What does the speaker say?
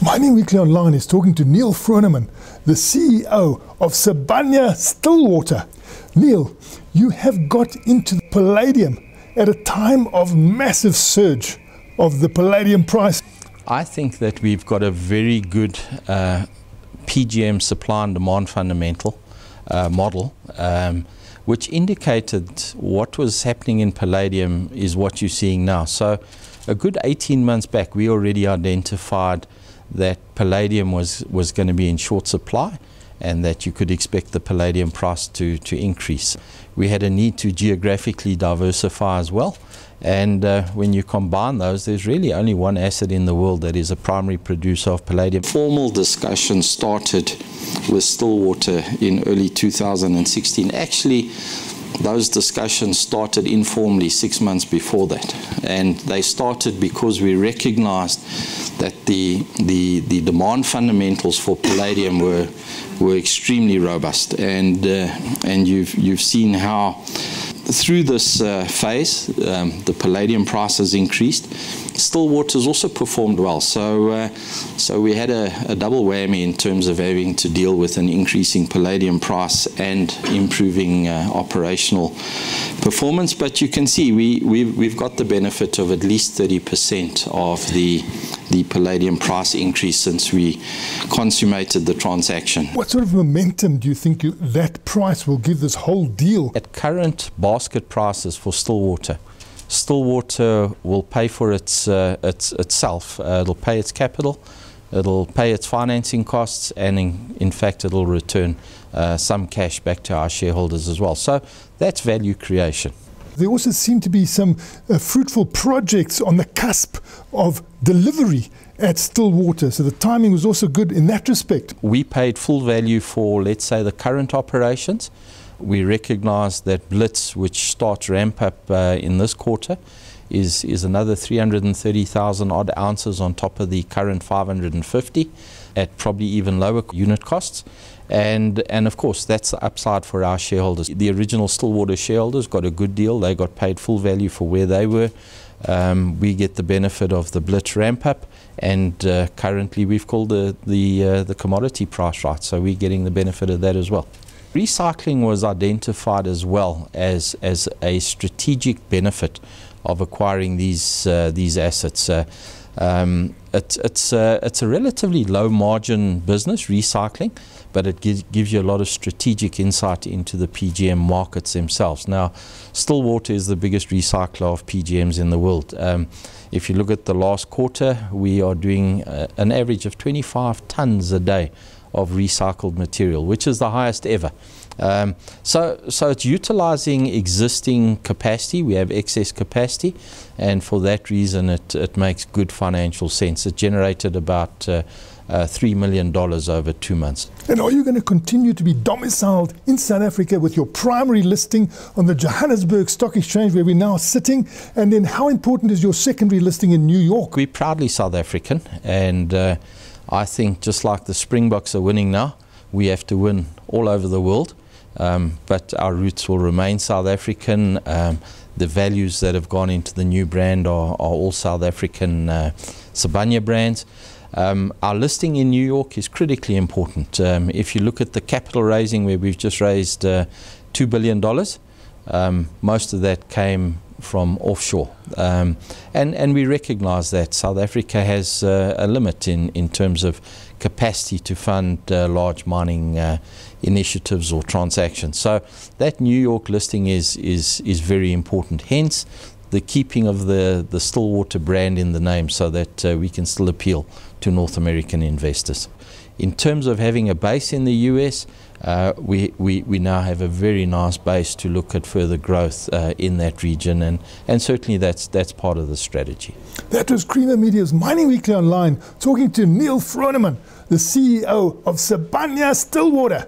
Mining Weekly Online is talking to Neil Froneman, the CEO of Sibanye-Stillwater. Neil, you have got into palladium at a time of massive surge of the palladium price. I think that we've got a very good PGM supply and demand fundamental model, which indicated what was happening in palladium is what you're seeing now. So a good 18 months back, we already identified that palladium was going to be in short supply and that you could expect the palladium price to increase. We had a need to geographically diversify as well, and when you combine those, there's really only one asset in the world that is a primary producer of palladium. Formal discussion started with Stillwater in early 2016. Actually, those discussions started informally 6 months before that, and they started because we recognized that the demand fundamentals for palladium were extremely robust, and you've seen how through this phase the palladium price has increased. Stillwater's also performed well, so we had a double whammy in terms of having to deal with an increasing palladium price and improving operational performance. But you can see we've got the benefit of at least 30% of the palladium price increase since we consummated the transaction. What sort of momentum do you think that price will give this whole deal? At current basket prices for Stillwater will pay for itself. It'll pay its capital, it'll pay its financing costs, and in fact it'll return some cash back to our shareholders as well. So that's value creation. There also seem to be some fruitful projects on the cusp of delivery at Stillwater, so the timing was also good in that respect. We paid full value for, let's say, the current operations. We recognise that Blitz, which starts ramp up in this quarter, is another 330,000 odd ounces on top of the current 550 at probably even lower unit costs. And of course, that's the upside for our shareholders. The original Stillwater shareholders got a good deal. They got paid full value for where they were. We get the benefit of the Blitz ramp up, and currently we've called the commodity price right, so we're getting the benefit of that as well. Recycling was identified as well as a strategic benefit of acquiring these assets. It's a relatively low margin business, recycling, but it gives you a lot of strategic insight into the PGM markets themselves. Now, Stillwater is the biggest recycler of PGMs in the world. If you look at the last quarter, we are doing an average of 25 tons a day of recycled material, which is the highest ever. So it's utilizing existing capacity. We have excess capacity, and for that reason it makes good financial sense. It generated about $3 million over 2 months. And are you going to continue to be domiciled in South Africa with your primary listing on the Johannesburg Stock Exchange, where we're now sitting? And then how important is your secondary listing in New York? We're proudly South African, and I think just like the Springboks are winning now, we have to win all over the world. But our roots will remain South African. The values that have gone into the new brand are all South African Sibanye brands. Our listing in New York is critically important. If you look at the capital raising, where we've just raised $2 billion, most of that came from offshore, and we recognize that South Africa has a limit in terms of capacity to fund large mining initiatives or transactions. So that New York listing is very important, hence the keeping of the Stillwater brand in the name, so that we can still appeal to North American investors. In terms of having a base in the US, we now have a very nice base to look at further growth in that region, and certainly that's part of the strategy. That was Creamer Media's Mining Weekly Online, talking to Neil Froneman, the CEO of Sibanye-Stillwater.